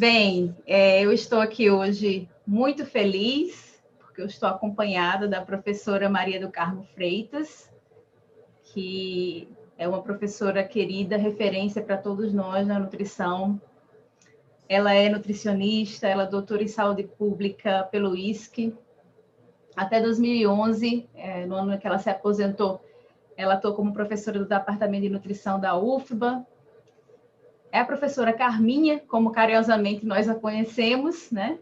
Bem, eu estou aqui hoje muito feliz, porque eu estou acompanhada da professora Maria do Carmo Freitas, que é uma professora querida, referência para todos nós na nutrição. Ela é nutricionista, ela é doutora em saúde pública pelo ISC. Até 2011, no ano que ela se aposentou, ela atuou como professora do Departamento de Nutrição da UFBA. É a professora Carminha, como carinhosamente nós a conhecemos, né?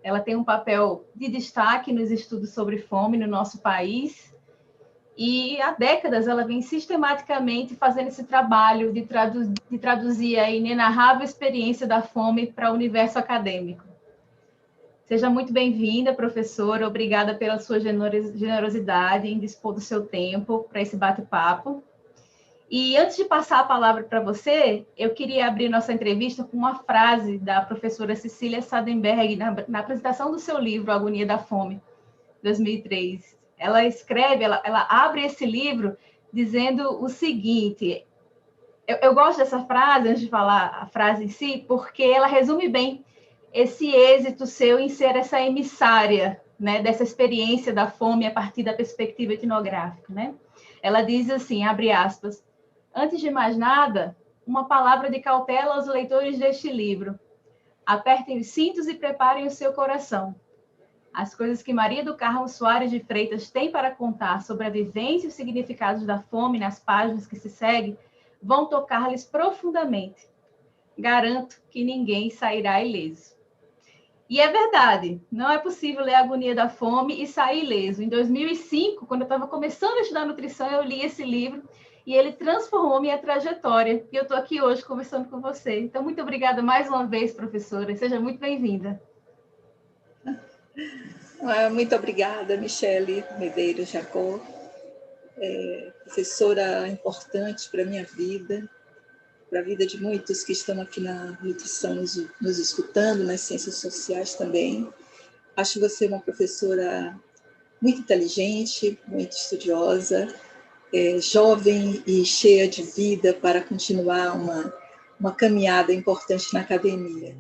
Ela tem um papel de destaque nos estudos sobre fome no nosso país e há décadas ela vem sistematicamente fazendo esse trabalho de traduzir a inenarrável experiência da fome para o universo acadêmico. Seja muito bem-vinda, professora. Obrigada pela sua generosidade em dispor do seu tempo para esse bate-papo. E antes de passar a palavra para você, eu queria abrir nossa entrevista com uma frase da professora Cecília Sadenberg na apresentação do seu livro Agonia da Fome, 2003. Ela escreve, ela abre esse livro dizendo o seguinte, eu gosto dessa frase, antes de falar a frase em si, porque ela resume bem esse êxito seu em ser essa emissária, né, dessa experiência da fome a partir da perspectiva etnográfica, né? Ela diz assim, abre aspas, antes de mais nada, uma palavra de cautela aos leitores deste livro. Apertem os cintos e preparem o seu coração. As coisas que Maria do Carmo Soares de Freitas tem para contar sobre a vivência e os significados da fome nas páginas que se seguem vão tocar-lhes profundamente. Garanto que ninguém sairá ileso. E é verdade, não é possível ler a Agonia da Fome e sair ileso. Em 2005, quando eu estava começando a estudar nutrição, eu li esse livro e ele transformou minha trajetória. E eu estou aqui hoje conversando com você. Então, muito obrigada mais uma vez, professora. Seja muito bem-vinda. Muito obrigada, Michele Medeiros Jacó. Professora importante para a minha vida, para a vida de muitos que estão aqui na nutrição nos escutando, nas ciências sociais também. Acho você uma professora muito inteligente, muito estudiosa, jovem e cheia de vida para continuar uma caminhada importante na academia.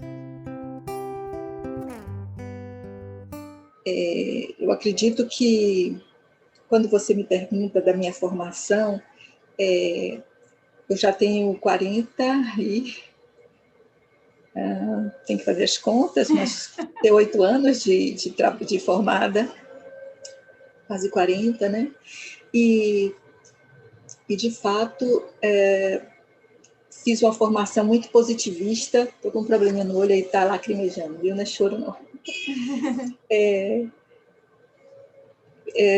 Eu acredito que, quando você me pergunta da minha formação, eu já tenho 40 e tenho que fazer as contas, mas tenho 8 anos de formada, quase 40, né? E de fato, fiz uma formação muito positivista. Estou com um probleminha no olho e está lacrimejando, viu? Não é choro, não.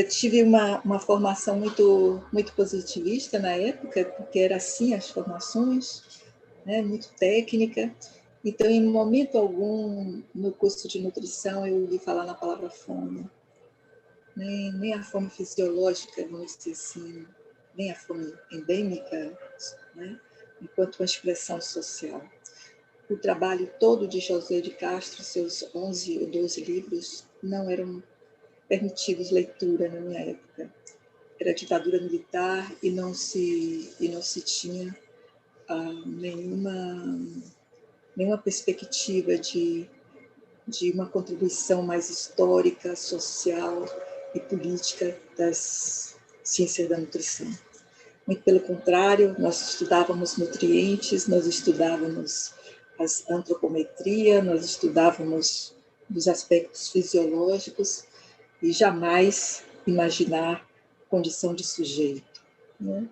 Tive uma formação muito, muito positivista na época, porque era assim as formações, né? Muito técnica. Então, em momento algum, no curso de nutrição, eu ouvi falar na palavra fome. Nem a fome fisiológica, vamos dizer assim, nem a fome endêmica, né? Enquanto uma expressão social. O trabalho todo de José de Castro, seus 11 ou 12 livros, não eram permitidos leitura na minha época. Era ditadura militar e não se tinha nenhuma perspectiva de uma contribuição mais histórica, social e política das ciências da nutrição. Muito pelo contrário, nós estudávamos nutrientes, nós estudávamos a antropometria, nós estudávamos os aspectos fisiológicos e jamais imaginar condição de sujeito, né?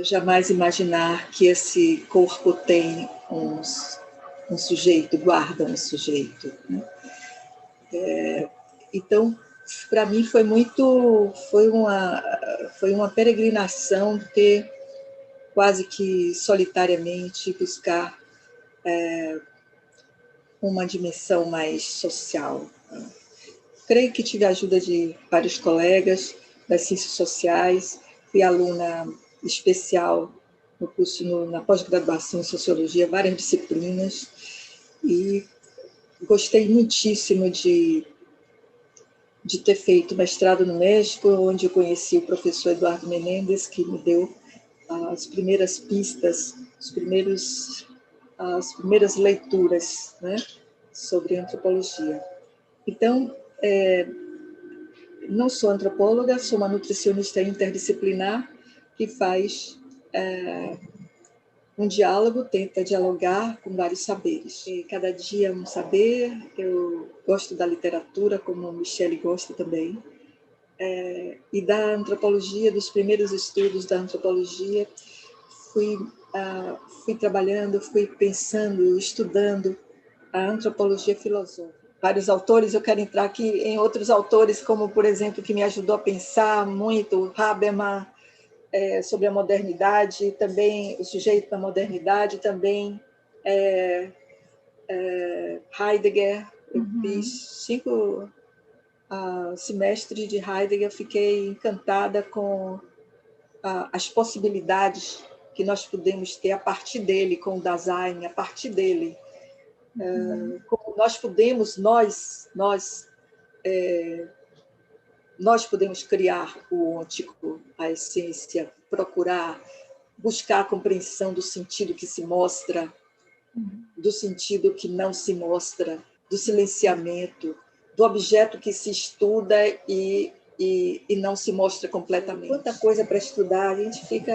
Jamais imaginar que esse corpo tem um sujeito, guarda um sujeito, né? Então, para mim foi uma peregrinação ter quase que solitariamente buscar uma dimensão mais social. Creio que tive a ajuda de vários colegas das ciências sociais, fui aluna especial no curso na pós-graduação em sociologia, várias disciplinas, e gostei muitíssimo de ter feito mestrado no México, onde eu conheci o professor Eduardo Menéndez, que me deu as primeiras pistas, os primeiros as primeiras leituras, né, sobre antropologia. Então, não sou antropóloga, sou uma nutricionista interdisciplinar que faz um diálogo, tenta dialogar com vários saberes. E cada dia um saber. Eu gosto da literatura, como a Michele gosta também, e da antropologia, dos primeiros estudos da antropologia. Fui trabalhando, fui pensando, estudando a antropologia filosófica. Vários autores, eu quero entrar aqui em outros autores, como, por exemplo, que me ajudou a pensar muito, Habermas, sobre a modernidade, também o sujeito da modernidade, também Heidegger. Eu fiz 5 semestres de Heidegger, fiquei encantada com as possibilidades que nós podemos ter a partir dele, com o Dasein, a partir dele. Como nós podemos, nós podemos criar o ôntico, a essência, procurar, buscar a compreensão do sentido que se mostra, do sentido que não se mostra, do silenciamento, do objeto que se estuda e não se mostra completamente. Quanta coisa para estudar, a gente fica...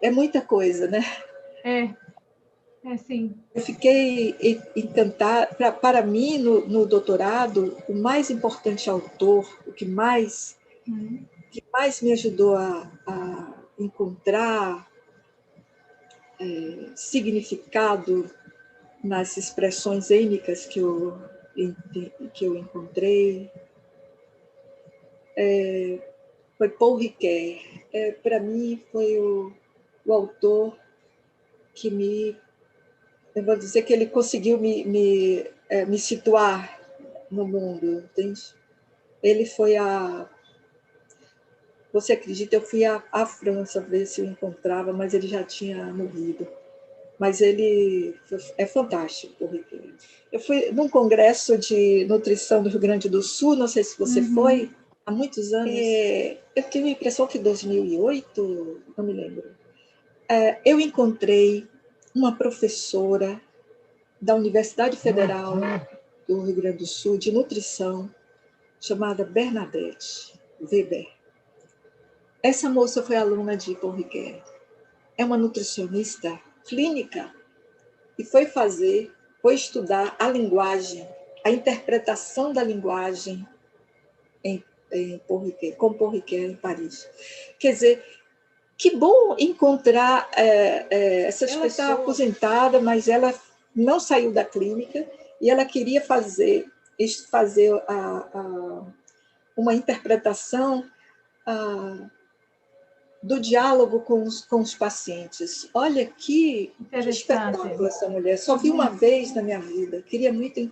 É muita coisa, né? Sim. Eu fiquei encantada. Para mim, no doutorado, o mais importante autor, o que mais me ajudou a encontrar significado nas expressões ênicas que eu encontrei, foi Paul Ricoeur. Para mim, foi o autor que eu vou dizer que ele conseguiu me situar no mundo, entende? Ele foi Você acredita, eu fui à França ver se eu encontrava, mas ele já tinha morrido. Mas ele é fantástico, Paul Ricoeur. Eu fui num congresso de nutrição do Rio Grande do Sul, não sei se você foi, há muitos anos. Eu tenho a impressão que 2008, não me lembro. Eu encontrei uma professora da Universidade Federal do Rio Grande do Sul, de nutrição, chamada Bernadette Weber. Essa moça foi aluna de Paul Ricoeur. É uma nutricionista clínica e foi estudar a linguagem, a interpretação da linguagem em Paul Ricoeur, com Paul Ricoeur em Paris. Quer dizer, que bom encontrar essa pessoa. Ela está aposentada, mas ela não saiu da clínica e ela queria fazer uma interpretação do diálogo com os pacientes. Olha que espetáculo essa mulher. Só vi uma vez na minha vida. Queria muito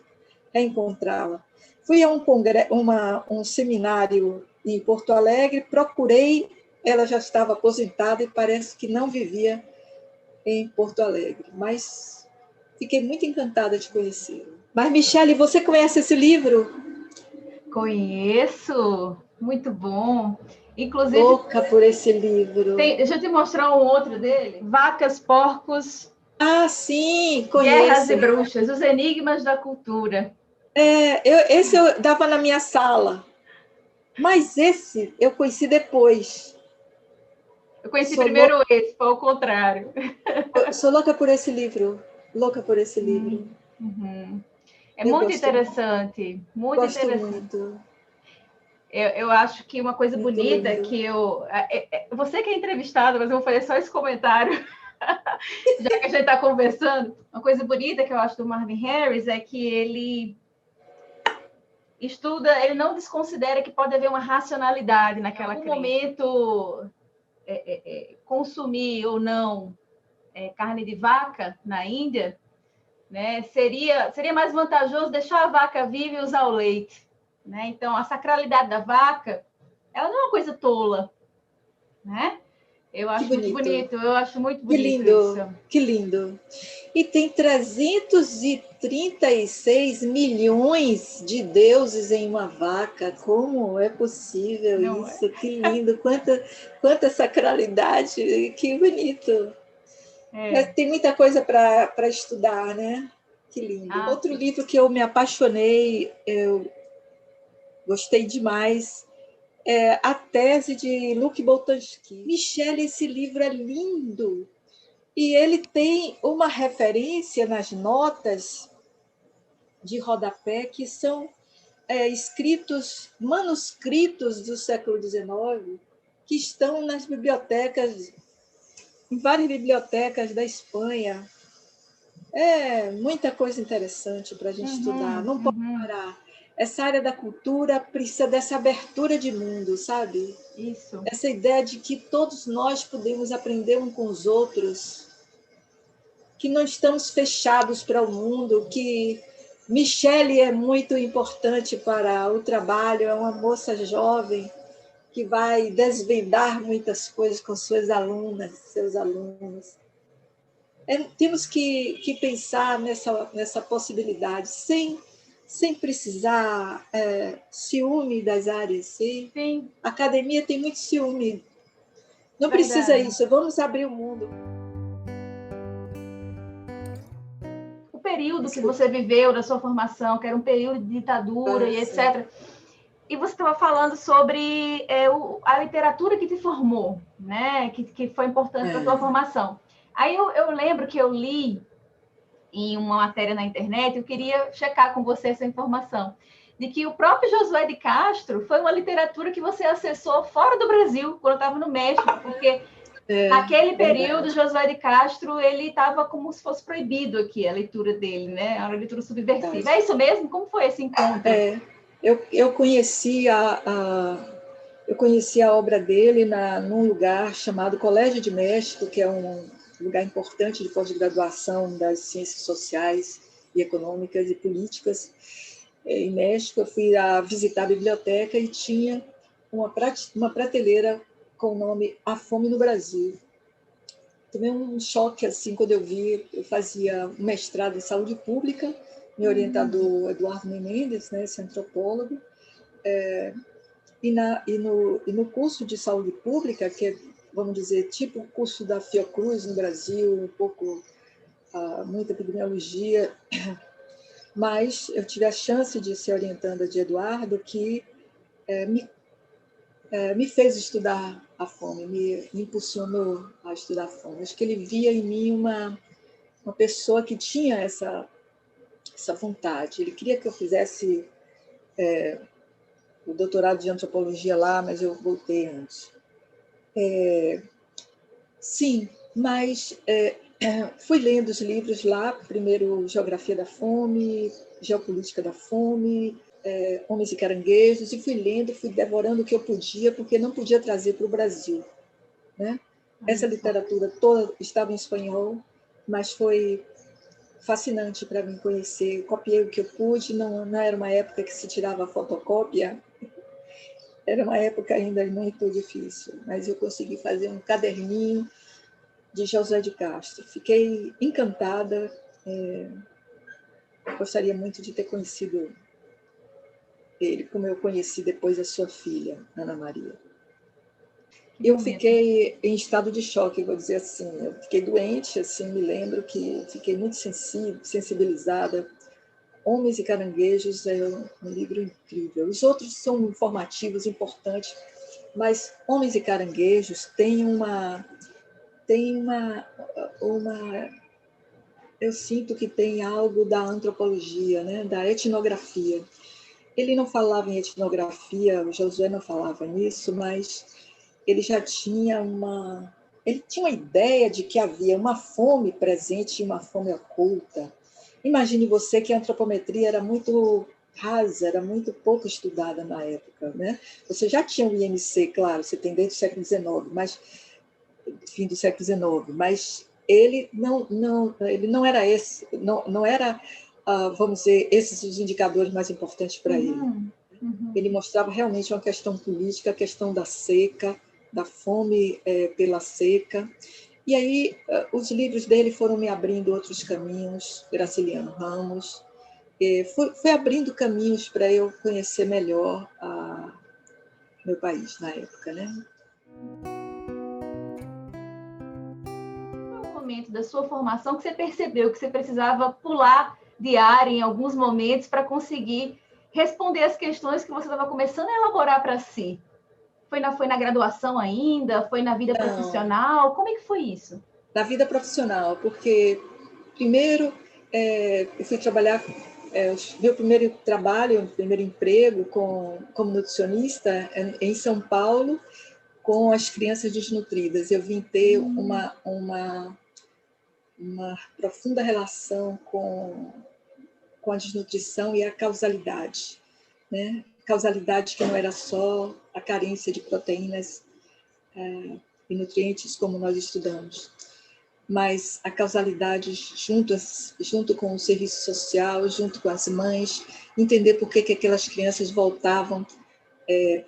encontrá-la. Fui a um seminário em Porto Alegre, procurei, ela já estava aposentada e parece que não vivia em Porto Alegre, mas fiquei muito encantada de conhecê-la. Mas, Michele, você conhece esse livro? Conheço, muito bom. Inclusive, louca por esse livro. Deixa eu te mostrar um outro dele. Vacas, porcos... sim, conheço. Guerras e Bruxas, os enigmas da cultura. Esse eu dava na minha sala. Mas esse eu conheci depois. Eu conheci primeiro esse, foi o contrário. Eu sou louca por esse livro. Louca por esse livro. É muito interessante. Muito gosto interessante. Muito. Eu acho que uma coisa muito bonita lindo. Que eu... Você que é entrevistada, mas eu vou fazer só esse comentário, já que a gente está conversando. Uma coisa bonita que eu acho do Marvin Harris é que ele estuda, ele não desconsidera que pode haver uma racionalidade naquela crença. Momento, consumir ou não carne de vaca na Índia, né, seria mais vantajoso deixar a vaca viva e usar o leite. Né? Então, a sacralidade da vaca, ela não é uma coisa tola, né? Eu acho muito bonito, eu acho muito bonito isso. Que lindo. E tem 336 milhões de deuses em uma vaca. Como é possível não isso? Que lindo, quanta sacralidade, que bonito. Tem muita coisa para estudar, né? Que lindo. Outro livro que eu me apaixonei, eu gostei demais, é A Tese de Luc Boltanski. Michele, esse livro é lindo. E ele tem uma referência nas notas de rodapé que são manuscritos do século XIX, que estão nas bibliotecas, em várias bibliotecas da Espanha. É muita coisa interessante para a gente estudar. Não pode parar. Essa área da cultura precisa dessa abertura de mundo, sabe? Isso. Essa ideia de que todos nós podemos aprender uns com os outros, que não estamos fechados para o mundo, que Michele é muito importante para o trabalho, é uma moça jovem que vai desvendar muitas coisas com suas alunas, seus alunos. Temos que pensar nessa possibilidade, sem precisar ciúme das áreas. Sim. A academia tem muito ciúme. Não precisa isso, vamos abrir o mundo. O período que você viveu da sua formação, que era um período de ditadura e etc. E você estava falando sobre a literatura que te formou, né? Que foi importante para a sua formação. Aí eu lembro que eu li em uma matéria na internet, eu queria checar com você essa informação, de que o próprio Josué de Castro foi uma literatura que você acessou fora do Brasil, quando estava no México, porque naquele período, Josué de Castro, ele estava como se fosse proibido aqui, a leitura dele, né? Uma leitura subversiva. É isso mesmo? Como foi esse encontro? Eu conheci eu conheci a obra dele num lugar chamado Colégio de México, que é um lugar importante de pós-graduação das ciências sociais e econômicas e políticas. Em México, eu fui visitar a biblioteca e tinha uma prateleira com o nome A Fome no Brasil. Tomei um choque assim quando eu vi. Eu fazia um mestrado em saúde pública, meu orientador Eduardo Menendez, né, esse antropólogo, e no curso de saúde pública, que é, vamos dizer, tipo o curso da Fiocruz no Brasil, um pouco muita epidemiologia, mas eu tive a chance de ser orientanda de Eduardo, que me fez estudar a fome, me impulsionou a estudar a fome. Acho que ele via em mim uma pessoa que tinha essa vontade. Ele queria que eu fizesse o doutorado de antropologia lá, mas eu voltei antes. Sim, mas fui lendo os livros lá, primeiro Geografia da Fome, Geopolítica da Fome, Homens e Caranguejos, e fui lendo, fui devorando o que eu podia, porque não podia trazer para o Brasil, né? Essa literatura toda estava em espanhol, mas foi fascinante para mim conhecer. Copiei o que eu pude, não era uma época que se tirava fotocópia, era uma época ainda muito difícil, mas eu consegui fazer um caderninho de José de Castro. Fiquei encantada, gostaria muito de ter conhecido ele, como eu conheci depois a sua filha, Ana Maria. Eu fiquei em estado de choque, vou dizer assim. Eu fiquei doente, assim, me lembro que fiquei muito sensibilizada. Homens e Caranguejos é um livro incrível. Os outros são informativos, importantes, mas Homens e Caranguejos tem uma eu sinto que tem algo da antropologia, né? Da etnografia. Ele não falava em etnografia, o Josué não falava nisso, mas ele já tinha ele tinha uma ideia de que havia uma fome presente e uma fome oculta. Imagine você que a antropometria era muito rasa, era muito pouco estudada na época, né? Você já tinha o IMC, claro, você tem desde o século XIX, mas fim do século XIX, mas ele não era esse, não era, vamos dizer, esses os indicadores mais importantes para ele. Ele mostrava realmente uma questão política, a questão da seca, da fome pela seca. E aí os livros dele foram me abrindo outros caminhos, Graciliano Ramos, foi abrindo caminhos para eu conhecer melhor meu país na época, né? Qual o momento momento da sua formação que você percebeu que você precisava pular de área em alguns momentos para conseguir responder as questões que você estava começando a elaborar para si? Foi na graduação ainda? Foi na vida profissional? Como é que foi isso? Na vida profissional, porque primeiro eu fui trabalhar, meu primeiro trabalho, primeiro emprego como nutricionista em São Paulo, com as crianças desnutridas. Eu vim ter uma profunda relação com a desnutrição e a causalidade, né? Causalidade que não era só a carência de proteínas e nutrientes, como nós estudamos, mas a causalidade junto com o serviço social, junto com as mães, entender por que aquelas crianças voltavam,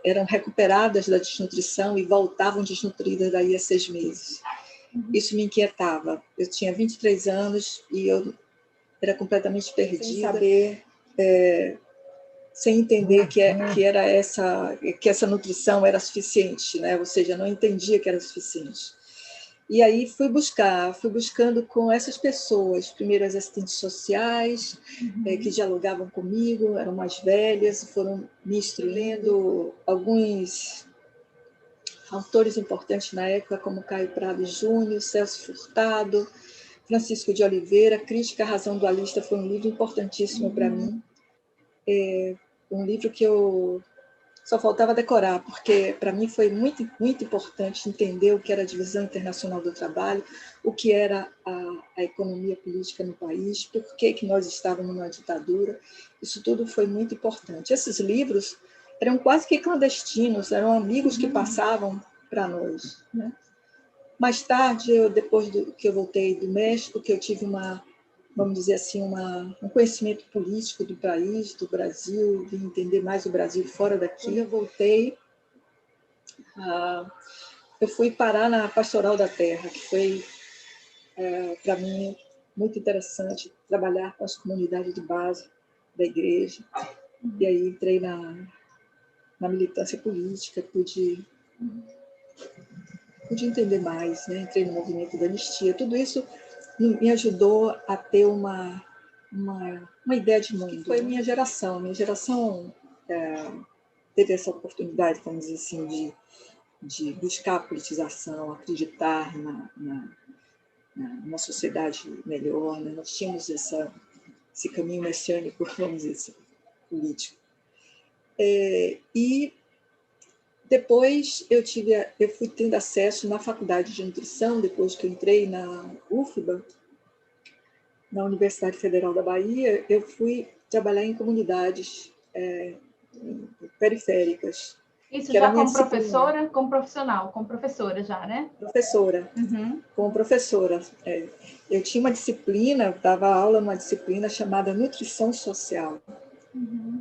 eram recuperadas da desnutrição e voltavam desnutridas daí a 6 meses. Isso me inquietava. Eu tinha 23 anos e eu era completamente perdida, sem saber, sem entender que essa nutrição era suficiente, né? Ou seja, não entendia que era suficiente. E aí fui buscando com essas pessoas, primeiro as assistentes sociais, que dialogavam comigo, eram mais velhas, foram me instruindo, alguns autores importantes na época, como Caio Prado Júnior, Celso Furtado, Francisco de Oliveira. Crítica à Razão Dualista foi um livro importantíssimo para mim, um livro que eu só faltava decorar, porque para mim foi muito, muito importante entender o que era a divisão internacional do trabalho, o que era a economia política no país, por que nós estávamos numa ditadura. Isso tudo foi muito importante. Esses livros eram quase que clandestinos, eram amigos que passavam para nós, né? Mais tarde, depois que eu voltei do México, que eu tive vamos dizer assim, um conhecimento político do país, do Brasil, de entender mais o Brasil fora daqui. Quando eu voltei, eu fui parar na Pastoral da Terra, que foi, para mim, muito interessante, trabalhar com as comunidades de base da igreja. E aí entrei na militância política, pude entender mais, né? Entrei no movimento da anistia. Tudo isso me ajudou a ter uma ideia de mundo. Foi minha geração. Minha geração teve essa oportunidade, vamos dizer assim, de buscar a politização, acreditar numa sociedade melhor, né? Nós tínhamos esse caminho messiânico, vamos dizer assim, político. E depois eu fui tendo acesso na faculdade de nutrição, depois que eu entrei na UFBA, na Universidade Federal da Bahia, eu fui trabalhar em comunidades periféricas. Isso já como professora, como profissional, como professora já, né? Professora, como professora. Eu tinha uma disciplina, dava aula numa disciplina chamada Nutrição Social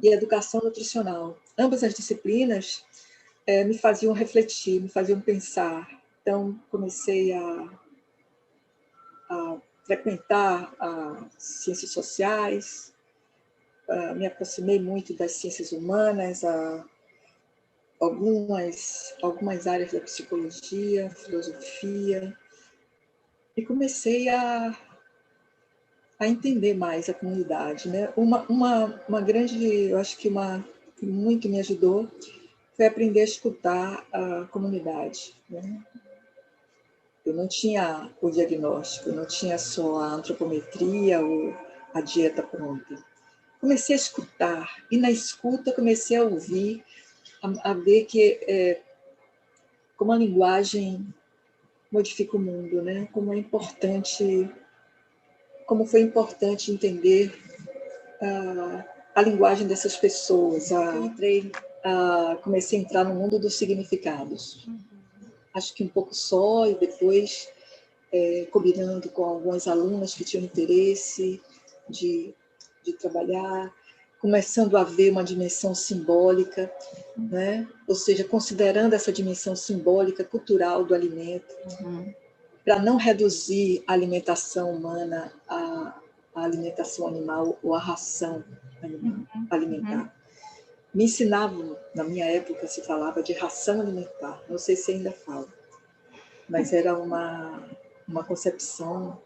e Educação Nutricional. Ambas as disciplinas me faziam refletir, me faziam pensar. Então, comecei a frequentar as ciências sociais, me aproximei muito das ciências humanas, algumas áreas da psicologia, filosofia, e comecei a entender mais a comunidade, né? Uma grande, eu acho que que muito me ajudou foi aprender a escutar a comunidade, né? Eu não tinha o diagnóstico, eu não tinha só a antropometria ou a dieta pronta. Comecei a escutar, e na escuta comecei a ouvir, a ver que como a linguagem modifica o mundo, né? Como foi importante entender a linguagem dessas pessoas. Comecei a entrar no mundo dos significados. Acho que um pouco só, e depois combinando com algumas alunas que tinham interesse de trabalhar, começando a ver uma dimensão simbólica, né? Ou seja, considerando essa dimensão simbólica, cultural do alimento, para não reduzir a alimentação humana à alimentação animal ou à ração alimentar. Me ensinavam, na minha época se falava de ração alimentar, não sei se ainda fala, mas era uma concepção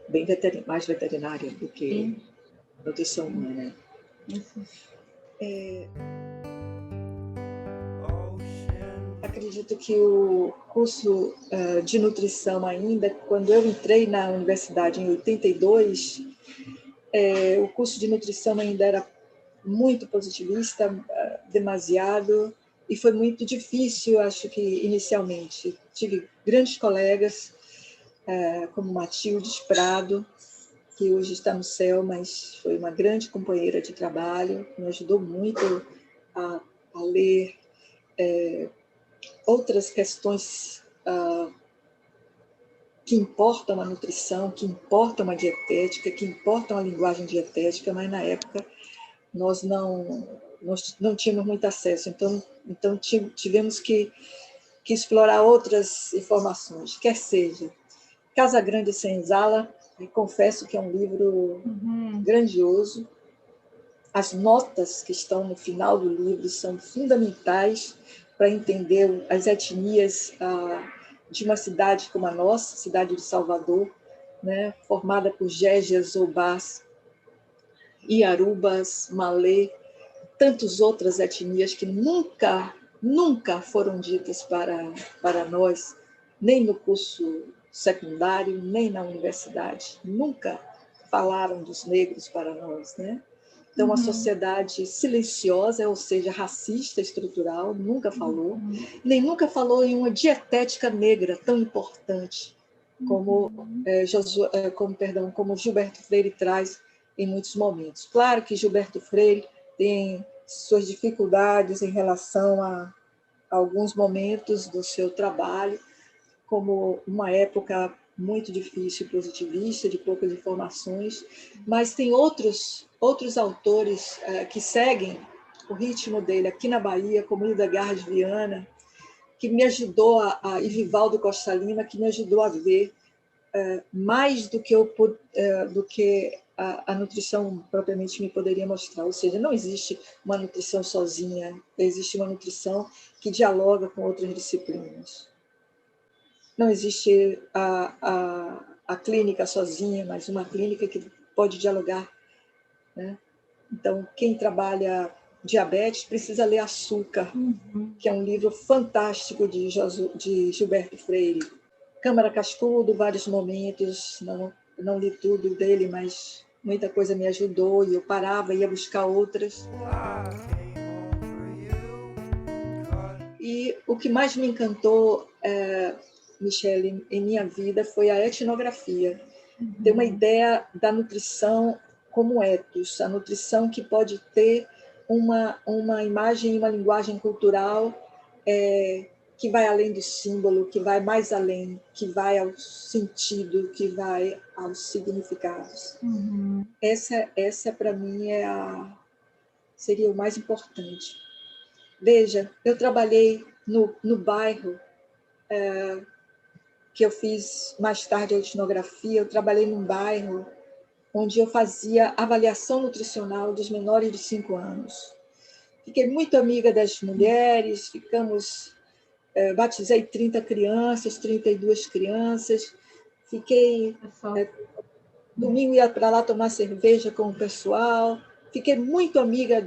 bem mais veterinária do que nutrição humana. Isso. Acredito que o curso de nutrição ainda, quando eu entrei na universidade em 82, o curso de nutrição ainda era muito positivista, demasiado, e foi muito difícil, acho que inicialmente. Tive grandes colegas, como Matilde Prado, que hoje está no céu, mas foi uma grande companheira de trabalho, me ajudou muito a ler outras questões que importam a nutrição, que importam a dietética, que importam a linguagem dietética, mas na época nós não tínhamos muito acesso, então tivemos que explorar outras informações, quer seja Casa Grande Senzala, e confesso que é um livro grandioso. As notas que estão no final do livro são fundamentais para entender as etnias de uma cidade como a nossa, cidade de Salvador, né, formada por Jégias, Zobás, Iarubas, Malê, tantas outras etnias que nunca foram ditas para nós, nem no curso secundário, nem na universidade. Nunca falaram dos negros para nós, né? Então, a sociedade silenciosa, ou seja, racista, estrutural, nunca falou, nem nunca falou em uma dietética negra tão importante como Gilberto Freire traz em muitos momentos. Claro que Gilberto Freire tem suas dificuldades em relação a alguns momentos do seu trabalho, como uma época muito difícil, positivista, de poucas informações, mas tem outros autores que seguem o ritmo dele aqui na Bahia, como Hildegard de Viana, que me ajudou, e Vivaldo Costa Lima, que me ajudou a ver mais do que a nutrição propriamente me poderia mostrar. Ou seja, não existe uma nutrição sozinha, existe uma nutrição que dialoga com outras disciplinas. Não existe a clínica sozinha, mas uma clínica que pode dialogar, né? Então, quem trabalha diabetes precisa ler Açúcar, que é um livro fantástico de Gilberto Freire. Câmara Cascudo, vários momentos, não li tudo dele, mas muita coisa me ajudou e eu parava, ia buscar outras. E o que mais me encantou, Michele, em minha vida foi a etnografia. Ter uma ideia da nutrição como ethos, a nutrição que pode ter uma imagem e uma linguagem cultural que vai além do símbolo, que vai mais além, que vai ao sentido, que vai aos significados. Essa para mim, seria o mais importante. Veja, eu trabalhei no bairro que eu fiz mais tarde a etnografia, eu trabalhei num bairro onde eu fazia avaliação nutricional dos menores de 5 anos. Fiquei muito amiga das mulheres, batizei 30 crianças, 32 crianças, domingo ia para lá tomar cerveja com o pessoal, fiquei muito amiga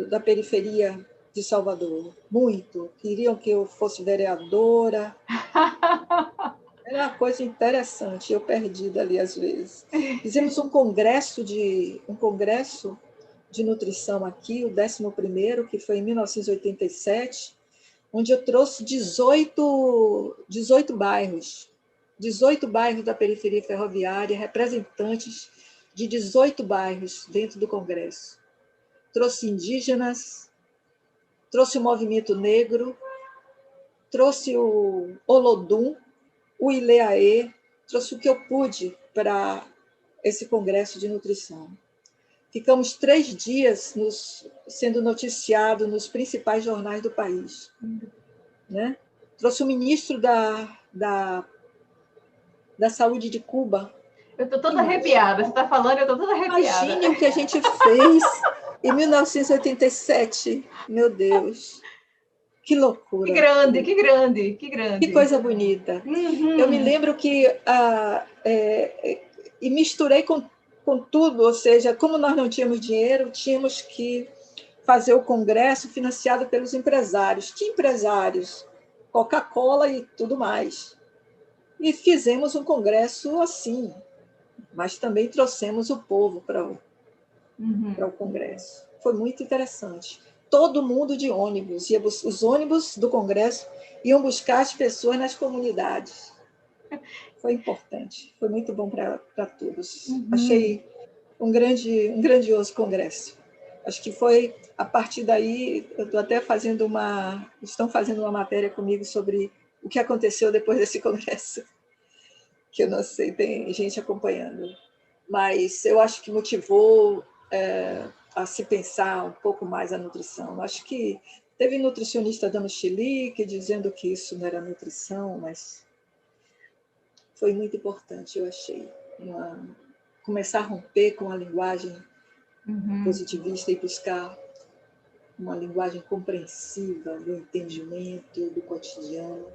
da periferia de Salvador, muito. Queriam que eu fosse vereadora. Era uma coisa interessante, eu perdida ali às vezes. Fizemos um congresso de nutrição aqui, o 11º, que foi em 1987, onde eu trouxe 18 bairros, 18 bairros da periferia ferroviária, representantes de 18 bairros dentro do congresso. Trouxe indígenas, trouxe o movimento negro, trouxe o Olodum, o Ileaê, trouxe o que eu pude para esse congresso de nutrição. Ficamos 3 dias sendo noticiado nos principais jornais do país, né? Trouxe o ministro da Saúde de Cuba. Eu estou toda arrepiada, você está falando, eu estou toda arrepiada. Imagine o que a gente fez em 1987, meu Deus. Que loucura. Que grande, que grande, que grande. Que coisa bonita. Uhum. Eu me lembro que e misturei com tudo, ou seja, como nós não tínhamos dinheiro, tínhamos que fazer o congresso financiado pelos empresários. Tinha empresários, Coca-Cola e tudo mais. E fizemos um congresso assim, mas também trouxemos o povo para o congresso. Foi muito interessante. Todo mundo de ônibus, os ônibus do congresso iam buscar as pessoas nas comunidades. Foi importante, foi muito bom para todos. Achei um grandioso congresso. Acho que foi, a partir daí, eu estou até estão fazendo uma matéria comigo sobre o que aconteceu depois desse congresso, que eu não sei, tem gente acompanhando. Mas eu acho que motivou a se pensar um pouco mais a nutrição. Acho que teve nutricionista dando chilique, dizendo que isso não era nutrição, mas foi muito importante, eu achei. Começar a romper com a linguagem positivista e buscar uma linguagem compreensiva do entendimento, do cotidiano,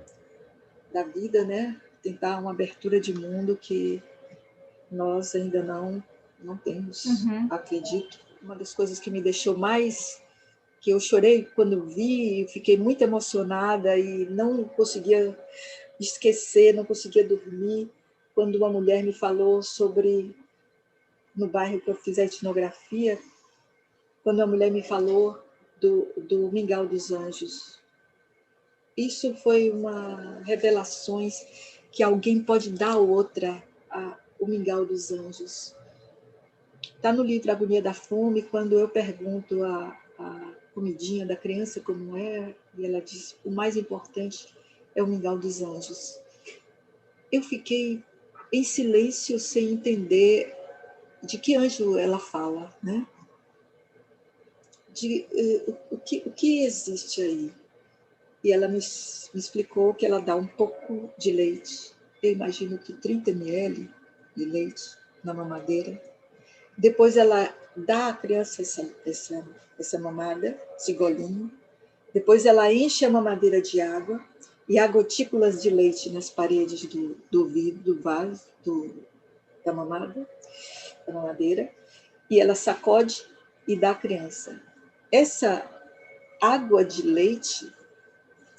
da vida, né? Tentar uma abertura de mundo que nós ainda não temos, acredito. Uma das coisas que me deixou mais, que eu chorei quando vi, fiquei muito emocionada e não conseguia esquecer, não conseguia dormir, quando uma mulher me falou sobre, no bairro que eu fiz a etnografia, quando uma mulher me falou do Mingau dos Anjos. Isso foi uma revelação que alguém pode dar a outra, o Mingau dos Anjos. Está no livro Agonia da Fome, quando eu pergunto a comidinha da criança como é, e ela diz, o mais importante é o Mingau dos Anjos. Eu fiquei em silêncio sem entender de que anjo ela fala, né? O que existe aí. E ela me explicou que ela dá um pouco de leite, eu imagino que 30 ml de leite na mamadeira. Depois ela dá à criança essa mamada, esse golinho. Depois ela enche a mamadeira de água e há gotículas de leite nas paredes do vidro, do vaso, da mamadeira. E ela sacode e dá à criança. Essa água de leite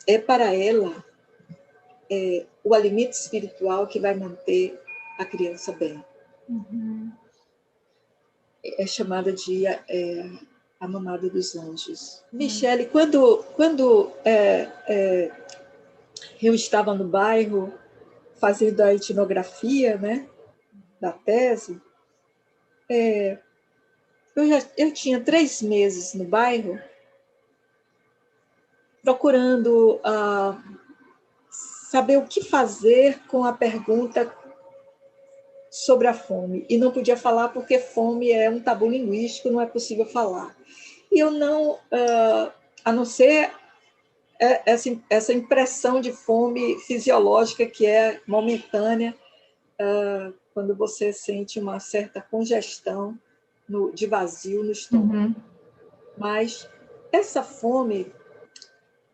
é para ela o alimento espiritual que vai manter a criança bem. É chamada de a mamada dos anjos. Michele, quando eu estava no bairro fazendo a etnografia, né, da tese, eu tinha 3 meses no bairro procurando saber o que fazer com a pergunta sobre a fome. E não podia falar porque fome é um tabu linguístico, não é possível falar. E eu não, a não ser essa impressão de fome fisiológica que é momentânea, quando você sente uma certa congestão de vazio no estômago. Mas essa fome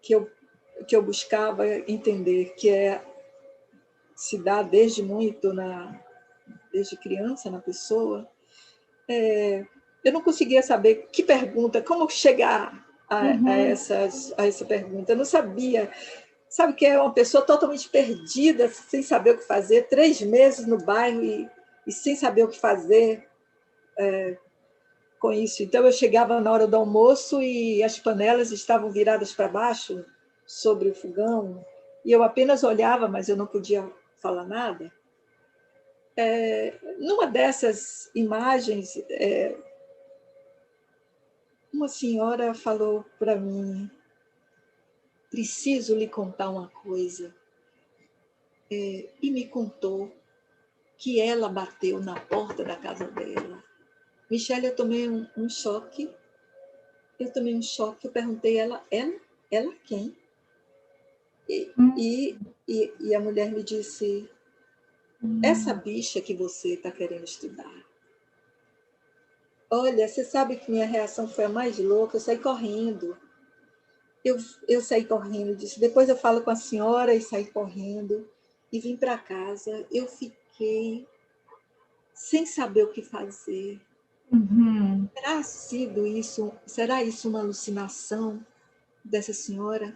que eu buscava entender, que se dá desde criança na pessoa, eu não conseguia saber que pergunta, como chegar a essa pergunta. Eu não sabia. Sabe que é uma pessoa totalmente perdida, sem saber o que fazer, 3 meses no bairro e sem saber o que fazer com isso. Então, eu chegava na hora do almoço e as panelas estavam viradas para baixo, sobre o fogão, e eu apenas olhava, mas eu não podia falar nada. Numa dessas imagens, uma senhora falou para mim, preciso lhe contar uma coisa. E me contou que ela bateu na porta da casa dela. Michele, eu tomei um choque. Eu perguntei ela quem? E a mulher me disse, essa bicha que você está querendo estudar. Olha, você sabe que minha reação foi a mais louca, eu saí correndo. eu saí correndo, disse, depois eu falo com a senhora, e saí correndo e vim para casa. Eu fiquei sem saber o que fazer. Uhum. Será isso uma alucinação dessa senhora?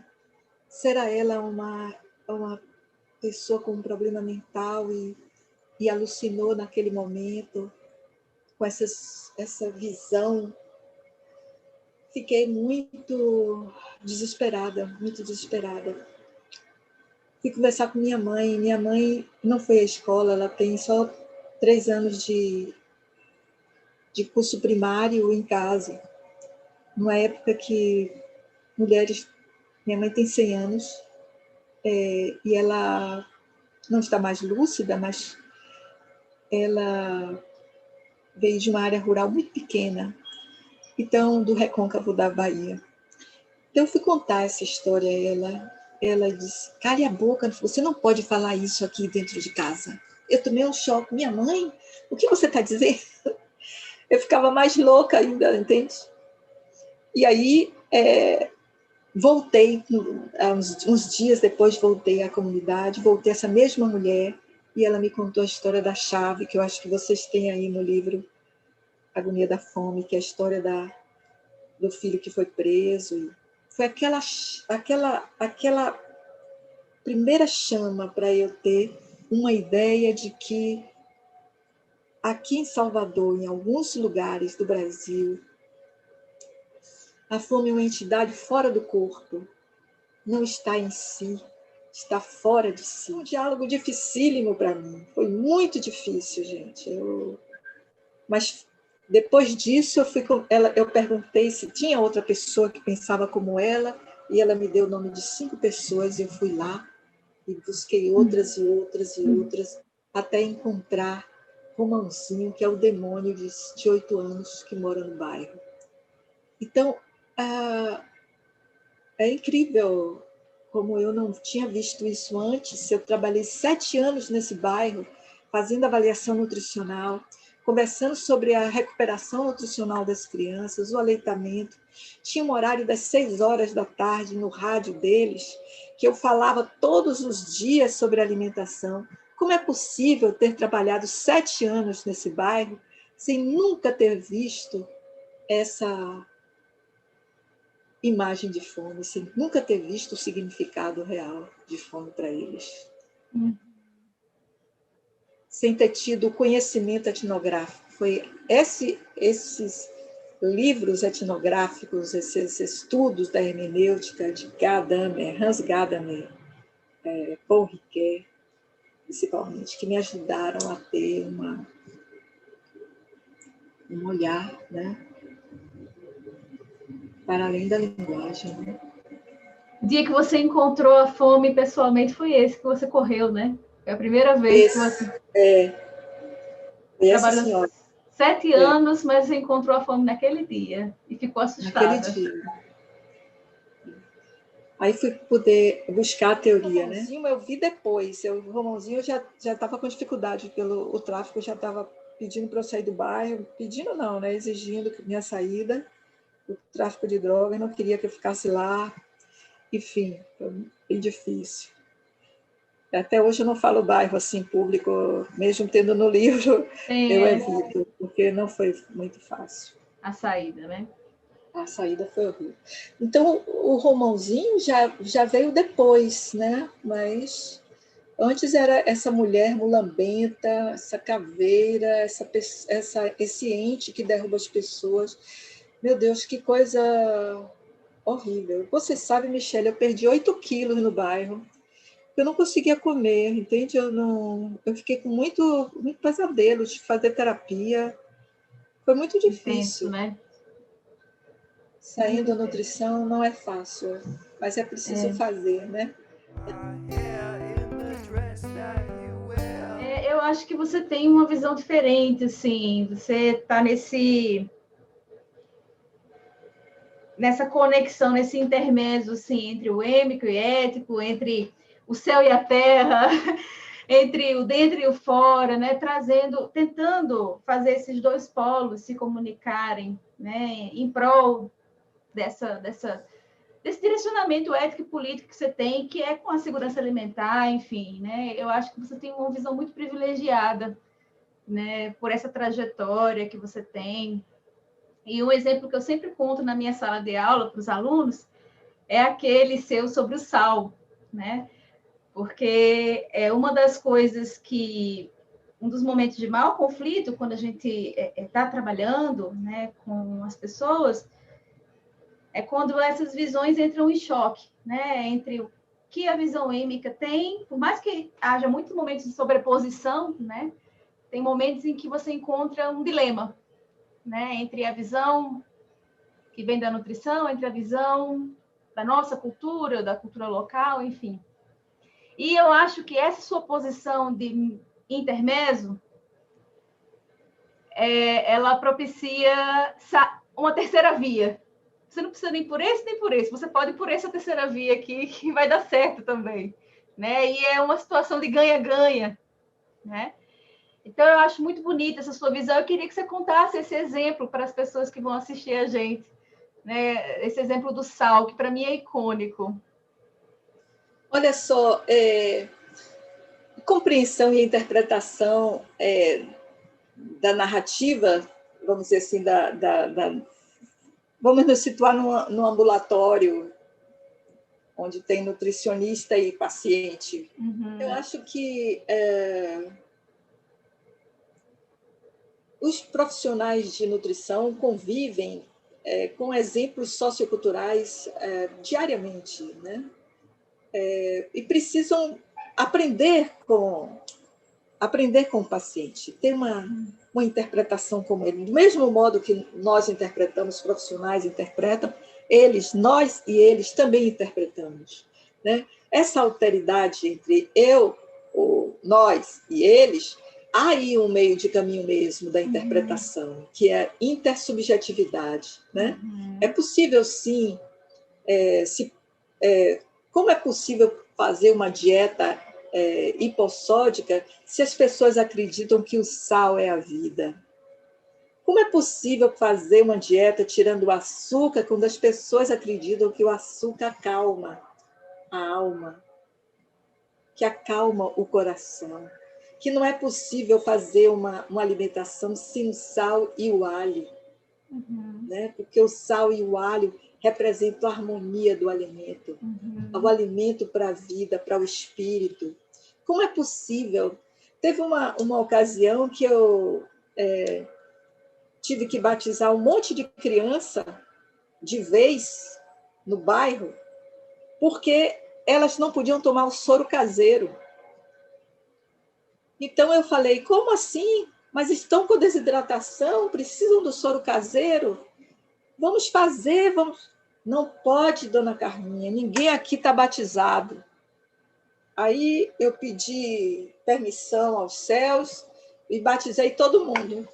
Será ela uma pessoa com um problema mental e alucinou naquele momento com essa visão? Fiquei muito desesperada, muito desesperada. Fui conversar com minha mãe. Minha mãe não foi à escola, ela tem só 3 anos de curso primário em casa. Numa época que mulheres... Minha mãe tem 100 anos, e ela não está mais lúcida, mas ela veio de uma área rural muito pequena, então, do recôncavo da Bahia. Então, eu fui contar essa história a ela. Ela disse, cale a boca, você não pode falar isso aqui dentro de casa. Eu tomei um choque. Minha mãe, o que você está dizendo? Eu ficava mais louca ainda, entende? E aí, voltei, uns dias depois, voltei à comunidade, voltei essa mesma mulher, e ela me contou a história da chave, que eu acho que vocês têm aí no livro Agonia da Fome, que é a história do filho que foi preso. E foi aquela primeira chama para eu ter uma ideia de que aqui em Salvador, em alguns lugares do Brasil, a fome é uma entidade fora do corpo, não está em si, está fora de si. Um diálogo dificílimo para mim, foi muito difícil, gente. Mas depois disso, eu perguntei se tinha outra pessoa que pensava como ela, e ela me deu o nome de 5 pessoas, e eu fui lá e busquei outras e outras e outras, até encontrar Romãozinho, que é o demônio de 8 anos que mora no bairro. Então, é incrível como eu não tinha visto isso antes. Eu trabalhei 7 anos nesse bairro, fazendo avaliação nutricional, conversando sobre a recuperação nutricional das crianças, o aleitamento. Tinha um horário das 6 horas da tarde no rádio deles, que eu falava todos os dias sobre alimentação. Como é possível ter trabalhado 7 anos nesse bairro sem nunca ter visto essa imagem de fome, sem nunca ter visto o significado real de fome para eles? Sem ter tido o conhecimento etnográfico. Foi esses livros etnográficos, esses estudos da hermenêutica de Gadamer, Hans Gadamer, Paul Ricoeur, principalmente, que me ajudaram a ter um olhar, né, para além da linguagem. Né? O dia que você encontrou a fome pessoalmente foi esse que você correu, né? Foi a primeira vez que você trabalhou 7 anos, mas você encontrou a fome naquele dia e ficou assustada. Naquele dia. Aí fui poder buscar a teoria, né? Eu vi depois. O Romãozinho já estava com dificuldade, o tráfico já estava pedindo para eu sair do bairro. Pedindo não, né? Exigindo minha saída. O tráfico de drogas não queria que eu ficasse lá. Enfim, foi bem difícil. Até hoje eu não falo bairro assim público, mesmo tendo no livro, eu evito, porque não foi muito fácil. A saída, né? A saída foi horrível. Então, o Romãozinho já veio depois, né? Mas antes era essa mulher mulambenta, essa caveira, esse ente que derruba as pessoas. Meu Deus, que coisa horrível. Você sabe, Michele, eu perdi 8 quilos no bairro. Eu não conseguia comer, entende? Eu fiquei com muito pesadelo de fazer terapia. Foi muito difícil. Intenso, né? Saindo da nutrição não é fácil, mas é preciso fazer, né? Eu acho que você tem uma visão diferente, assim. Você está nessa conexão, nesse intermédio, assim, entre o êmico e ético, entre o céu e a terra, entre o dentro e o fora, né? Tentando fazer esses dois polos se comunicarem, né? Em prol desse desse direcionamento ético e político que você tem, que é com a segurança alimentar, enfim, né? Eu acho que você tem uma visão muito privilegiada, né, por essa trajetória que você tem. E um exemplo que eu sempre conto na minha sala de aula para os alunos é aquele seu sobre o sal, né? Porque é uma das coisas que, um dos momentos de maior conflito, quando a gente está trabalhando, né, com as pessoas, é quando essas visões entram em choque, né, entre o que a visão êmica tem, por mais que haja muitos momentos de sobreposição, né, tem momentos em que você encontra um dilema, né, entre a visão que vem da nutrição, entre a visão da nossa cultura, da cultura local, enfim. E eu acho que essa sua posição de intermezzo, ela propicia uma terceira via. Você não precisa nem por esse, nem por esse. Você pode ir por essa terceira via aqui, que vai dar certo também. Né? E é uma situação de ganha-ganha. Né? Então, eu acho muito bonita essa sua visão. Eu queria que você contasse esse exemplo para as pessoas que vão assistir a gente. Né? Esse exemplo do sal, que para mim é icônico. Olha só, compreensão e interpretação da narrativa, vamos dizer assim, vamos nos situar no ambulatório, onde tem nutricionista e paciente. Uhum. Eu acho que os profissionais de nutrição convivem com exemplos socioculturais diariamente, né? E precisam aprender com o paciente, ter uma interpretação como ele. Do mesmo modo que nós interpretamos, os profissionais interpretam, nós e eles também interpretamos. Né? Essa alteridade entre eu, nós e eles, há aí um meio de caminho mesmo da interpretação, que é intersubjetividade. Né? É possível, sim, como é possível fazer uma dieta hipossódica se as pessoas acreditam que o sal é a vida? Como é possível fazer uma dieta tirando o açúcar quando as pessoas acreditam que o açúcar acalma a alma, que acalma o coração? Que não é possível fazer uma alimentação sem o sal e o alho, né? Porque o sal e o alho representam a harmonia do alimento, o alimento para a vida, para o espírito. Como é possível? Teve uma ocasião que eu tive que batizar um monte de criança de vez no bairro, porque elas não podiam tomar o soro caseiro. Então eu falei, como assim? Mas estão com desidratação, precisam do soro caseiro? Vamos fazer, vamos... Não pode, dona Carminha, ninguém aqui está batizado. Aí eu pedi permissão aos céus e batizei todo mundo.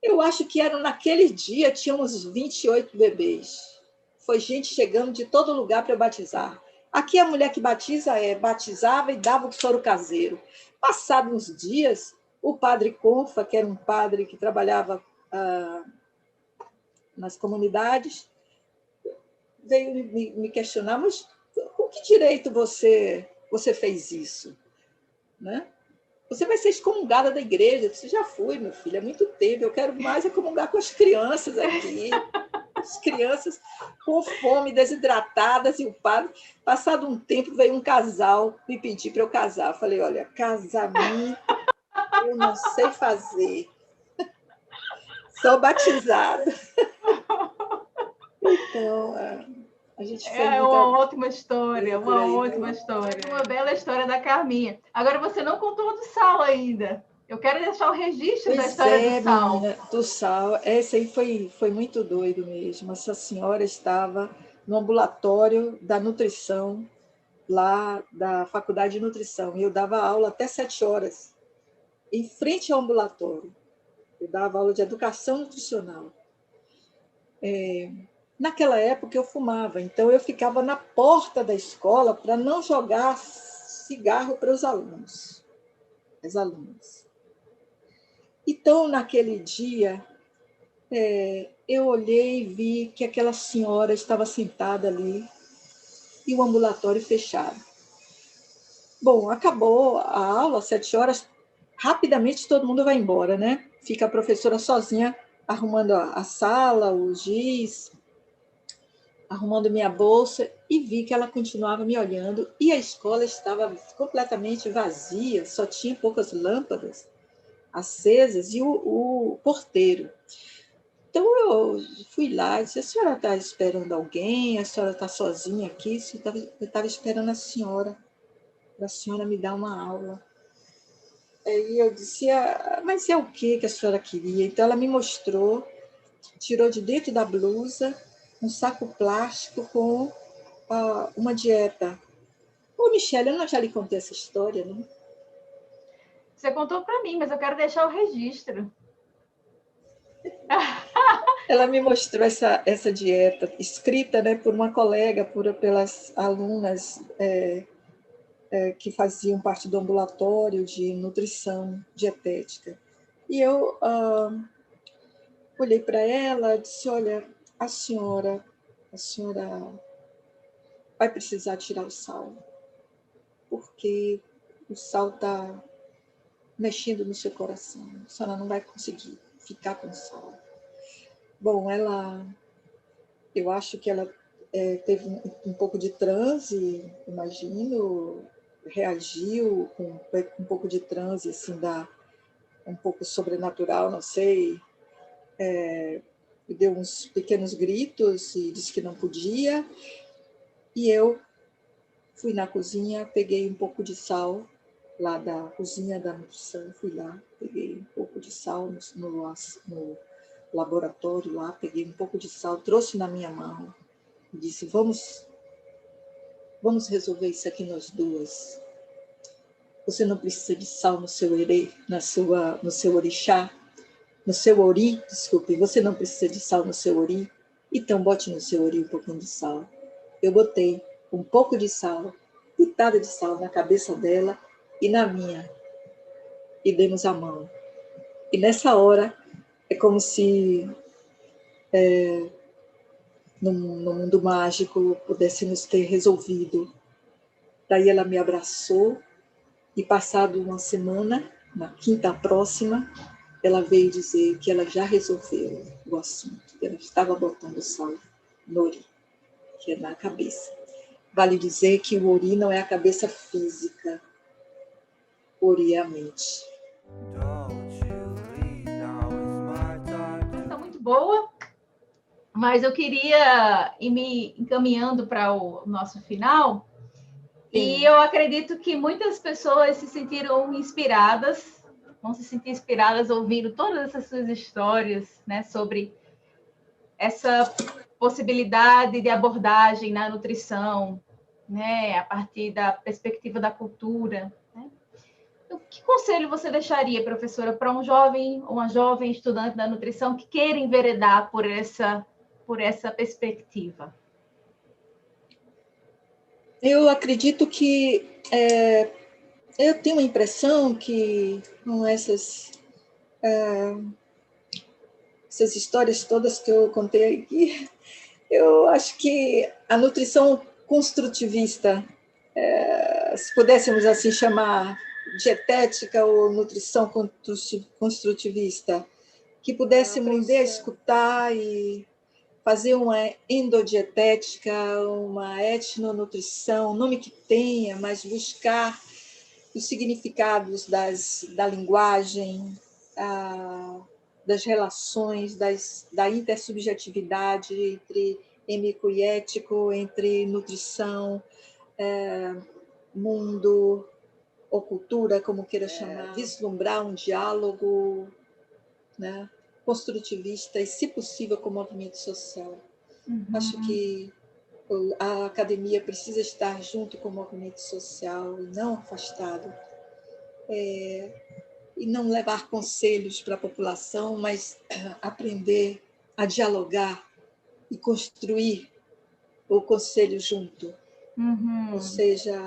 Eu acho que naquele dia, tinha uns 28 bebês. Foi gente chegando de todo lugar para eu batizar. Aqui a mulher que batizava e dava o soro caseiro. Passados uns dias, o padre Confa, que era um padre que trabalhava nas comunidades, veio me questionar, mas com que direito você fez isso? Né? Você vai ser excomungada da igreja. Eu disse, já fui, meu filho, há muito tempo. Eu quero mais comungar com as crianças aqui. As crianças com fome, desidratadas, e o padre, passado um tempo, veio um casal me pedir para eu casar. Eu falei, olha, casamento eu não sei fazer. Sou batizada. Então, a gente fez uma ótima história, uma bela história da Carminha. Agora, você não contou do sal ainda. Eu quero deixar o registro da história do sal. Menina, do sal. Esse aí foi muito doido mesmo. Essa senhora estava no ambulatório da nutrição, lá da Faculdade de Nutrição, e eu dava aula até 7 horas, em frente ao ambulatório. Eu dava aula de educação nutricional. Naquela época eu fumava, então eu ficava na porta da escola para não jogar cigarro para os alunos, as alunas. Então, naquele dia, eu olhei e vi que aquela senhora estava sentada ali e o ambulatório fechado. Bom, acabou a aula, às 7 horas, rapidamente todo mundo vai embora, né? Fica a professora sozinha arrumando a sala, o giz, arrumando minha bolsa, e vi que ela continuava me olhando e a escola estava completamente vazia, só tinha poucas lâmpadas acesas e o porteiro. Então eu fui lá e disse: a senhora está esperando alguém? A senhora está sozinha aqui? Eu estava esperando a senhora, para a senhora me dar uma aula. Aí eu disse: mas é o que a senhora queria? Então ela me mostrou, tirou de dentro da blusa um saco plástico com uma dieta. Ô, Michele, eu não já lhe contei essa história, né? Você contou para mim, mas eu quero deixar o registro. Ela me mostrou essa dieta, escrita, né, por uma colega, pelas alunas que faziam parte do ambulatório de nutrição dietética. E eu olhei para ela e disse: olha, a senhora vai precisar tirar o sal, porque o sal está mexendo no seu coração, a senhora não vai conseguir ficar com sal. Bom, eu acho que ela teve um pouco de transe, imagino, reagiu com um pouco de transe, assim, um pouco sobrenatural, não sei, deu uns pequenos gritos e disse que não podia, e eu fui na cozinha, peguei um pouco de sal, lá da cozinha da nutrição, fui lá, peguei um pouco de sal no laboratório lá, peguei um pouco de sal, trouxe na minha mão e disse: vamos resolver isso aqui nós duas. Você não precisa de sal no seu erê, no seu orixá, no seu ori, desculpe, você não precisa de sal no seu ori, então bote no seu ori um pouquinho de sal. Eu botei um pouco de sal, pitada de sal na cabeça dela e na minha, e demos a mão. E nessa hora, é como se no mundo mágico pudéssemos ter resolvido. Daí ela me abraçou e, passado uma semana, na quinta próxima, ela veio dizer que ela já resolveu o assunto, que ela estava botando sal no ori, que é na cabeça. Vale dizer que o ori não é a cabeça física, o ori é a mente. Está muito boa, mas eu queria ir me encaminhando para o nosso final. Sim. E eu acredito que muitas pessoas se sentiram inspiradas, vão se sentir inspiradas ouvindo todas essas suas histórias, né, sobre essa possibilidade de abordagem na nutrição, né, a partir da perspectiva da cultura, né? Então, que conselho você deixaria, professora, para um jovem ou uma jovem estudante da nutrição que queira enveredar por essa perspectiva? Eu acredito que eu tenho a impressão que com essas histórias todas que eu contei aqui, eu acho que a nutrição construtivista, se pudéssemos assim chamar, dietética ou nutrição construtivista, que pudesse aprender a escutar e fazer uma endodietética, uma etnonutrição, nome que tenha, mas buscar os significados da linguagem, das relações, da intersubjetividade entre êmico e ético, entre nutrição, mundo ou cultura, como queira chamar, vislumbrar um diálogo, né, construtivista e, se possível, com o movimento social. Uhum. Acho que a academia precisa estar junto com o movimento social e não afastado. E não levar conselhos para a população, mas aprender a dialogar e construir o conselho junto. Uhum. Ou seja,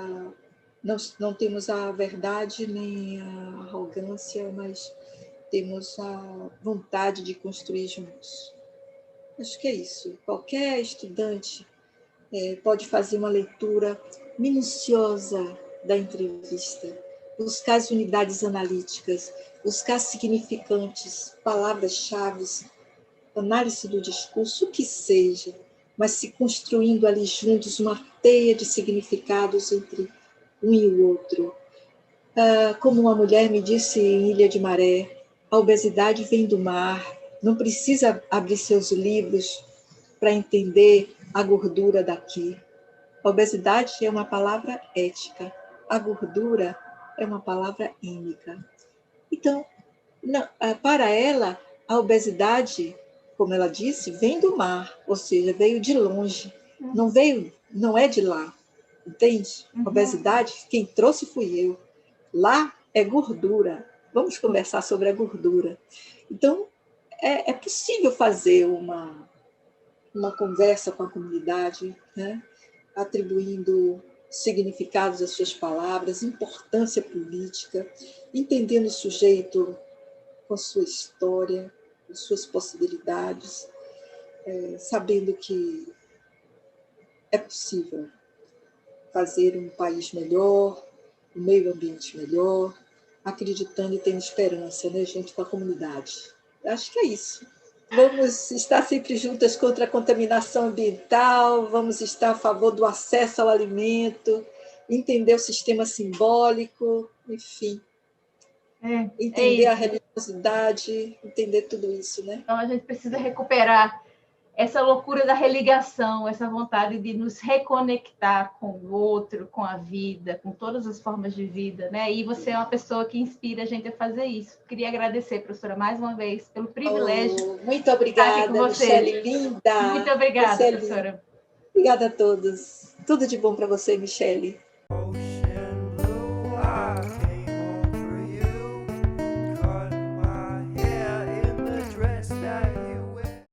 não temos a verdade nem a arrogância, mas temos a vontade de construir juntos. Acho que é isso. Qualquer estudante pode fazer uma leitura minuciosa da entrevista, buscar as unidades analíticas, buscar significantes, palavras-chave, análise do discurso, o que seja, mas se construindo ali juntos uma teia de significados entre um e o outro. Como uma mulher me disse em Ilha de Maré, a obesidade vem do mar, não precisa abrir seus livros para entender a gordura daqui. A obesidade é uma palavra ética, a gordura é uma palavra ímica. Então, para ela, a obesidade, como ela disse, vem do mar, ou seja, veio de longe, não é de lá, entende? A obesidade, quem trouxe fui eu. Lá é gordura. Vamos conversar sobre a gordura. Então, é possível fazer uma conversa com a comunidade, né? Atribuindo significados às suas palavras, importância política, entendendo o sujeito com sua história, com suas possibilidades, sabendo que é possível fazer um país melhor, um meio ambiente melhor, acreditando e tendo esperança, né, junto com a comunidade. Acho que é isso. Vamos estar sempre juntas contra a contaminação ambiental, vamos estar a favor do acesso ao alimento, entender o sistema simbólico, enfim. Entender a religiosidade, entender tudo isso, né? Então, a gente precisa recuperar essa loucura da religação, essa vontade de nos reconectar com o outro, com a vida, com todas as formas de vida, né? E você é uma pessoa que inspira a gente a fazer isso. Queria agradecer, professora, mais uma vez, pelo privilégio. Muito obrigada, Michele, linda. Muito obrigada, professora. Obrigada a todos. Tudo de bom para você, Michele.